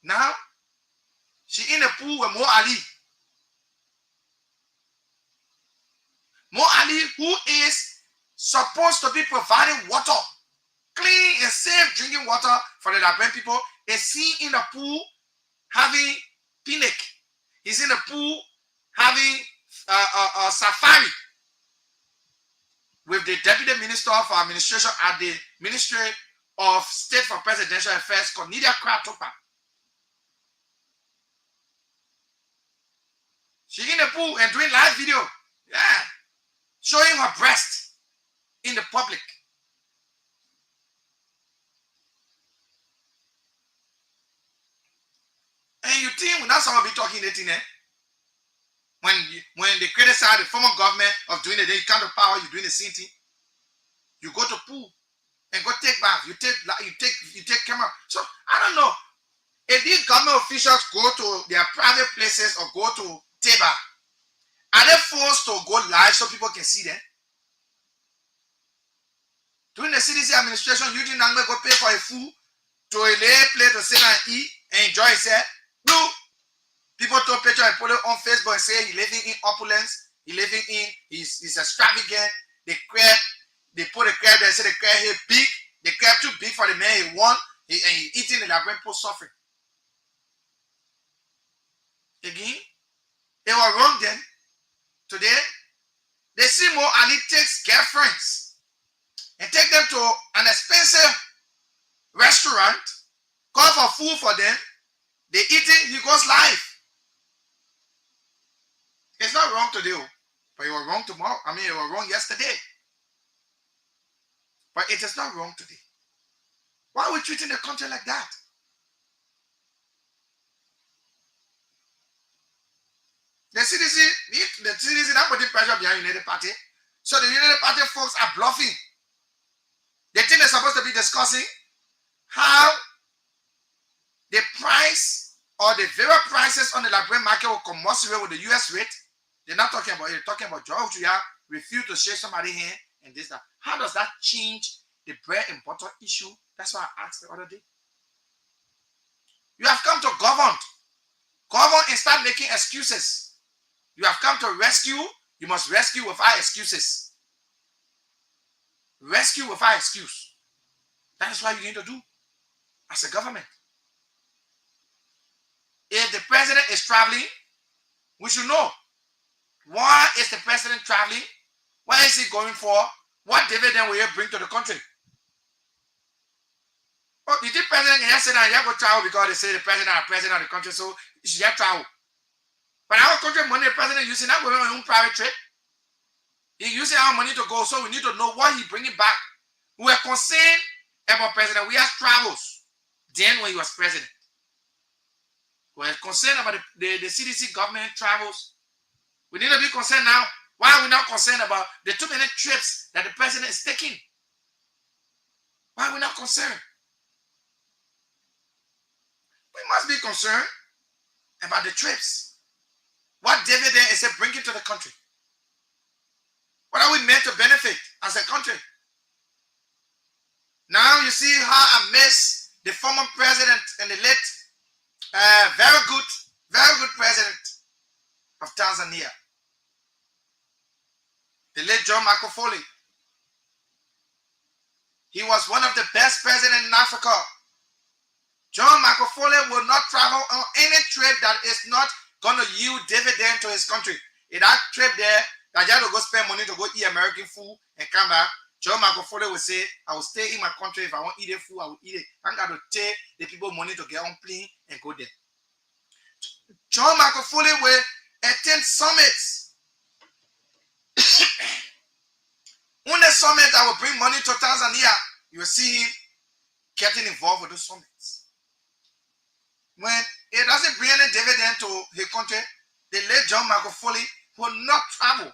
Now, she in the pool with Mo Ali. Mo Ali, who is supposed to be providing water, clean and safe drinking water for the Liberian people, is seen in the pool having picnic. He's in the pool having a safari with the Deputy Minister for Administration at the Ministry of State for Presidential Affairs, Cornelia Kratopa. She in the pool and doing live video, showing her breast in the public. And you think when that's how we be talking anything, when they criticize the former government of doing it, they come to power, you're doing the same thing. You go to pool and go take bath. You take camera. So I don't know if these government officials go to their private places or go to table, are they forced to go live so people can see them? During the CDC administration, Eugene Nangbe go pay for a food to a lay plate to sit and eat and enjoy himself. No. People took picture and put it on Facebook and say he's living in opulence, he's extravagant. They put a crab there, say the crab here big, the crab too big for the man he want, and he eating the Liberian poor suffering. Again, they were wrong then. Today, they see Mo Ali takes girlfriends and take them to an expensive restaurant, call for food for them, they eat it, he goes live. It's not wrong today, but you were wrong tomorrow. You were wrong yesterday. But it is not wrong today. Why are we treating the country like that? The CDC not putting pressure behind United Party. So the United Party folks are bluffing. They think they're supposed to be discussing how the price or the various prices on the Liberian market will commensurate with the US rate. They're not talking about it. They're talking about George refuse to shake somebody's hand and this, that. How does that change the bread and butter issue? That's why I asked the other day. You have come to govern. Govern and start making excuses. You have come to rescue. You must rescue without excuses. Rescue without excuse. That is what you need to do as a government. If the president is traveling, we should know. Why is the president traveling? Where is he going for? What dividend will he bring to the country? Oh, you think president can just say that he go travel because they say the president is president of the country, so he should just travel. But our country money, the president using that going on his own private trip. He using our money to go, so we need to know what he bringing back. We are concerned about president. We have travels. Then when he was president. We are concerned about the CDC government travels. We need to be concerned now. Why are we not concerned about the too many trips that the president is taking? Why are we not concerned? We must be concerned about the trips. What dividend is it bringing to the country? What are we meant to benefit as a country? Now you see how I miss the former president and the late, very good president of Tanzania, the late John Magufuli. He was one of the best presidents in Africa. John Magufuli will not travel on any trip that is not going to yield dividend to his country. In that trip there, that you have to go spend money to go eat American food and come back, John Magufuli will say, I will stay in my country. If I want to eat a food, I will eat it. I'm going to take the people money to get on plane and go there. John Magufuli will attend summits. On the summit, I will bring money to Tanzania. You will see him getting involved with those summits. When it doesn't bring any dividend to his country, the late John Magufuli will not travel.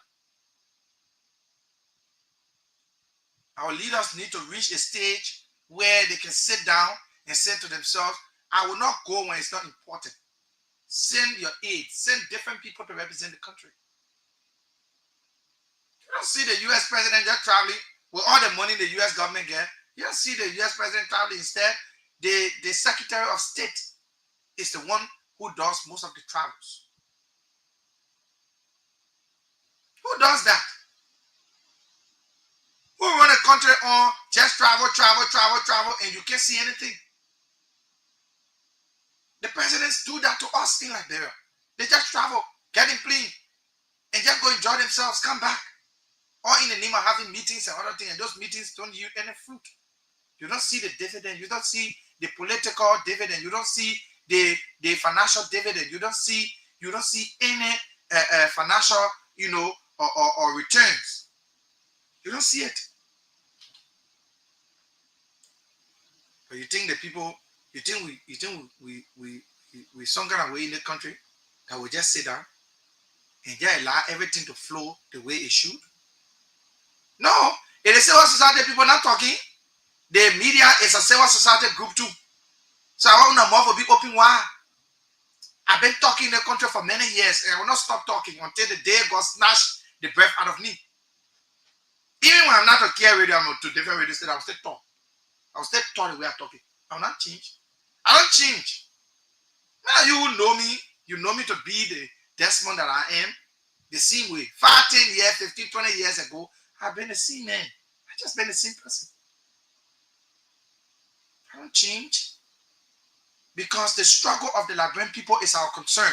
Our leaders need to reach a stage where they can sit down and say to themselves, I will not go when it's not important. Send your aid. Send different people to represent the country. You don't see the U.S. president just traveling with all the money the U.S. government get. You don't see the U.S. president traveling. Instead, the Secretary of State is the one who does most of the travels. Who does that? Who run a country on just travel, and you can't see anything? The presidents do that to us in Liberia. They just travel, get in plane, and just go enjoy themselves, come back. Or in the name of having meetings and other things, and those meetings don't yield any fruit. You don't see the dividend. You don't see the political dividend. You don't see the financial dividend. You don't see any financial, or returns. You don't see it. But you think the people, you think we somewhere away in the country that will just sit down and just allow everything to flow the way it should? No, it is civil society people not talking. The media is a civil society group too. So I want to more be open wide. I've been talking in the country for many years and I will not stop talking until the day God snatched the breath out of me. Even when I'm not on care radio, I'm to different radio station, I will still talk. I will still talk the way I'm talking. I will not change. I don't change. Now you know me. You know me to be the Desmond that I am. The same way. 5, 10 years, 15, 20 years ago, I've been the same man. I just been the same person. I don't change. Because the struggle of the Liberian people is our concern.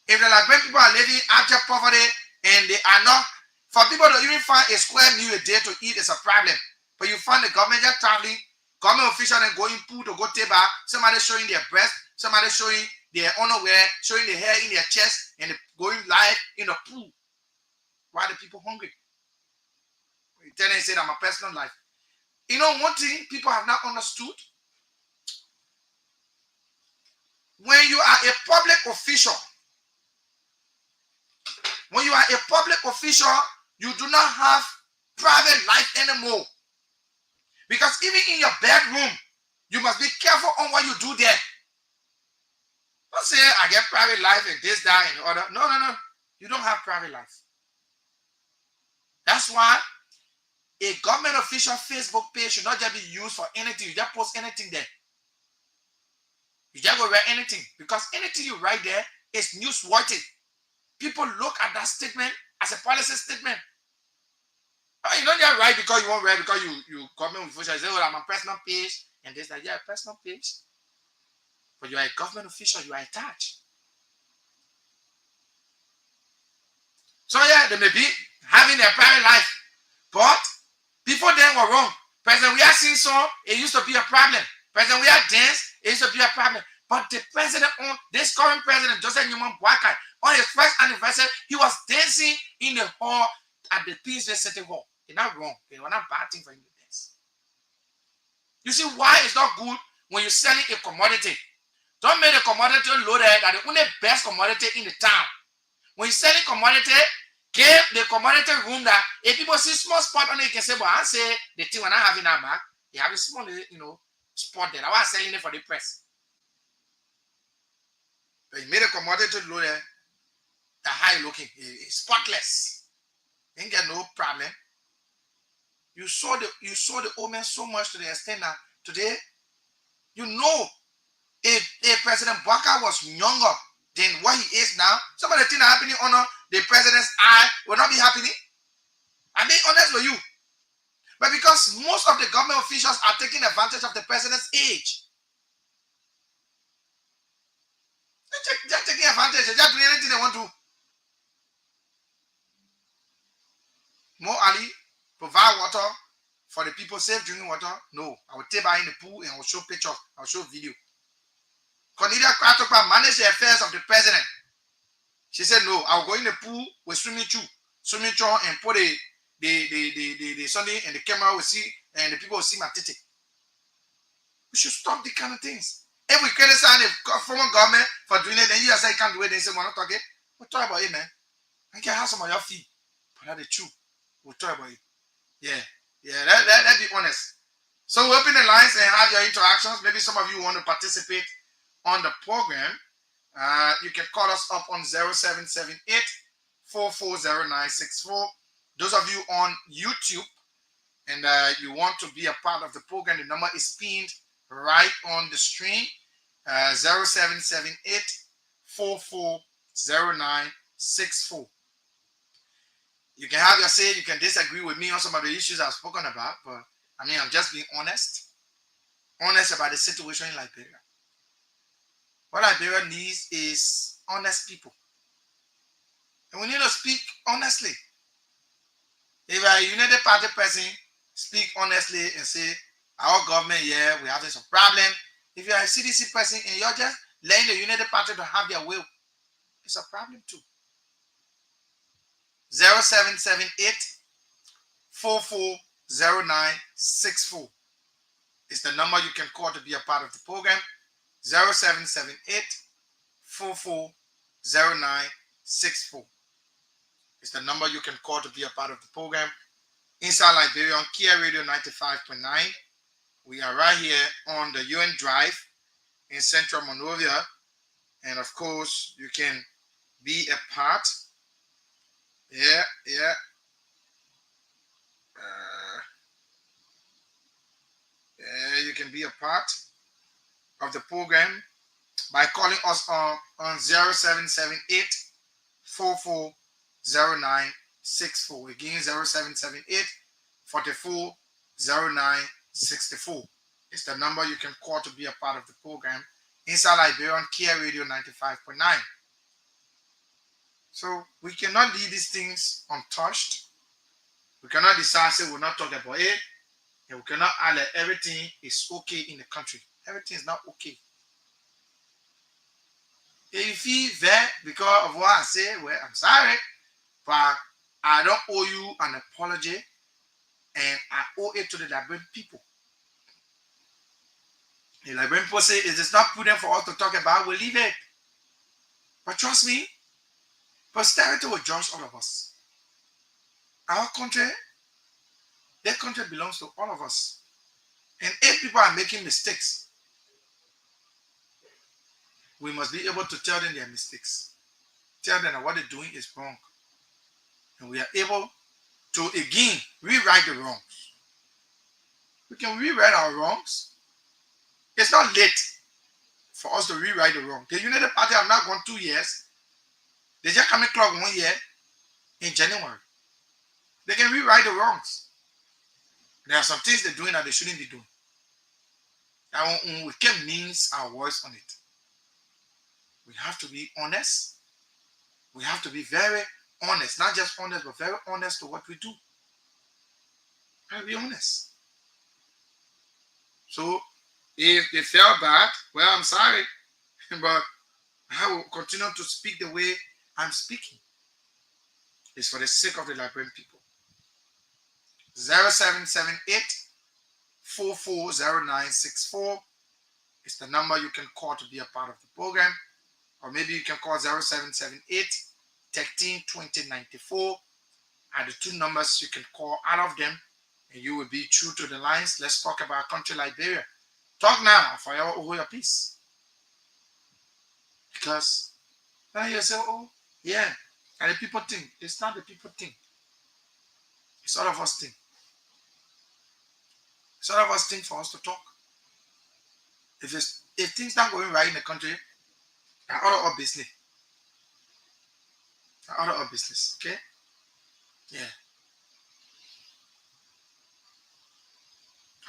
If the Liberian people are living in abject poverty and they are not, for people to even find a square meal a day to eat is a problem. But you find the government just traveling, government officials and going pool to go table, somebody showing their breast, somebody showing their underwear, showing the hair in their chest, and going live in the pool. Why are the people hungry? You tell them, say, I'm a personal life. You know, one thing people have not understood, when you are a public official, you do not have private life anymore. Because even in your bedroom, you must be careful on what you do there. Don't say, I get private life and this, that, and the other. No. You don't have private life. That's why a government official Facebook page should not just be used for anything. You just post anything there. You just go write anything. Because anything you write there is newsworthy. People look at that statement as a policy statement. Oh, you don't just write because you won't write, because you comment with official. You say, well, I'm a personal page, and this, that. Yeah, a personal page. But you are a government official, you are attached. So yeah, they may be having their private life. But before then were wrong. President, we are seeing so, it used to be a problem. President, we are dance, it used to be a problem. But the president, this current president, Joseph Newman Boakai, on his first anniversary, he was dancing in the hall at the Peaceville City Hall. It's not wrong. It was not a bad thing for him to dance. You see why it's not good when you're selling a commodity. Don't make the commodity loaded that the only best commodity in the town. When you're selling commodity, give the commodity room that if people see small spot on it, you can say, but I say the thing when I have in that mark, they have a small, spot there. I was selling it for the press. But you made a commodity loaded, the high looking, it's spotless. You ain't get no problem. You saw the omen so much to the extent that today, if President Boakai was younger than what he is now, some of the things that are happening under the president's eye will not be happening. I'm being honest with you. But because most of the government officials are taking advantage of the president's age. They're taking advantage. They're just doing anything they want to. More Ali, provide water, for the people safe drinking water? No. I will take her in the pool and I will show pictures. I will show video. Cornelia Kratokpa managed the affairs of the president. She said, no, I'll go in the pool with swimming pool and put the something and the camera will see and the people will see my titty. We should stop the kind of things. If we criticize the former government for doing it, then you say you can't do it, then you say we're not talking. We'll talk about it, man. I can have some of your feet. But that's the truth. We'll talk about it. Yeah. Let's be honest. So we open the lines and have your interactions. Maybe some of you want to participate on the program. You can call us up on 0778 440964. Those of you on YouTube and you want to be a part of the program, the number is pinned right on the screen. 0778 440964. You can have your say, you can disagree with me on some of the issues I've spoken about, but I mean, I'm just being honest about the situation in Liberia. What Liberia needs is honest people. And we need to speak honestly. If a United Party person speak honestly and say, our government, yeah, we're having some problem. If you're a CDC person and you're just letting the United Party to have their will, it's a problem too. 0778 440964 is the number you can call to be a part of the program. 0778 440964 is the number you can call to be a part of the program. Inside Liberia on Kia Radio 95.9. We are right here on the UN Drive in Central Monrovia. And of course, you can be a part. Yeah. You can be a part of the program by calling us on 0778 440964. Again, 0778 440964 is the number you can call to be a part of the program inside Liberia on Kia Radio 95.9. So we cannot leave these things untouched. We cannot decide, say we'll not talk about it, and we cannot add that everything is okay in the country. Everything is not okay. If you feel that because of what I say, well, I'm sorry, but I don't owe you an apology, and I owe it to the Liberian people. The Liberian people say it is not prudent for us to talk about, we'll leave it. But trust me, posterity will judge all of us. Our country, their country belongs to all of us. And if people are making mistakes, we must be able to tell them their mistakes. Tell them that what they're doing is wrong. And we are able to, again, rewrite the wrongs. We can rewrite our wrongs. It's not late for us to rewrite the wrong. The United Party have now gone 2 years. They just coming clock 1 year in January. They can rewrite the wrongs. There are some things they're doing that they shouldn't be doing. And we can mince our words on it. We have to be honest. We have to be very honest. Not just honest, but very honest to what we do. And be honest. So, if they felt bad, well, I'm sorry. But I will continue to speak the way I'm speaking. It's for the sake of the Liberian people. 0778 440964 is the number you can call to be a part of the program. Or maybe you can call 0778 13 20 94. Are the two numbers you can call out of them, and you will be true to the lines. Let's talk about country Liberia. Talk now for your peace. Because now you say, oh, yeah. And the people think. It's not the people think. It's all of us think. It's all of us think for us to talk. If things not going right in the country, out of our business. Out of our business. Okay? Yeah.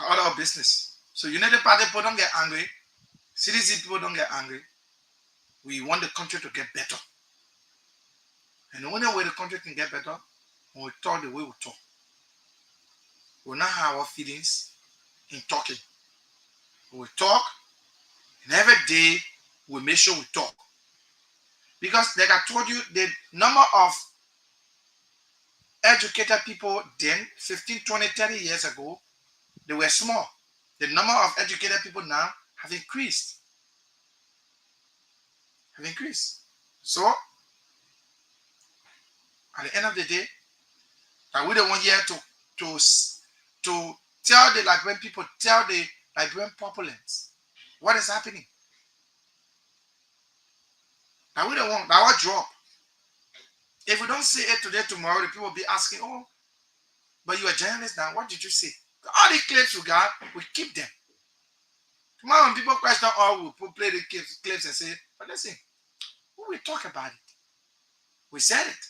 Out of our business. So United Party people don't get angry. CDC people don't get angry. We want the country to get better. And the only way the country can get better, when we talk the way we talk. We will not have our feelings in talking. We will talk, and every day we make sure we talk. Because like I told you, the number of educated people then, 15, 20, 30 years ago, they were small. The number of educated people now have increased. So, at the end of the day, that we don't want here to tell the Liberian people, tell the Liberian populace what is happening. That we don't want our drop. If we don't say it today, tomorrow, the people will be asking, oh, but you are a journalist now, what did you say? All the clips we got, we keep them. Tomorrow when people question, oh, we'll play the clips and say, but listen, we talk about it. We said it.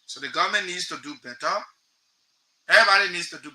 So the government needs to do better. Everybody needs to do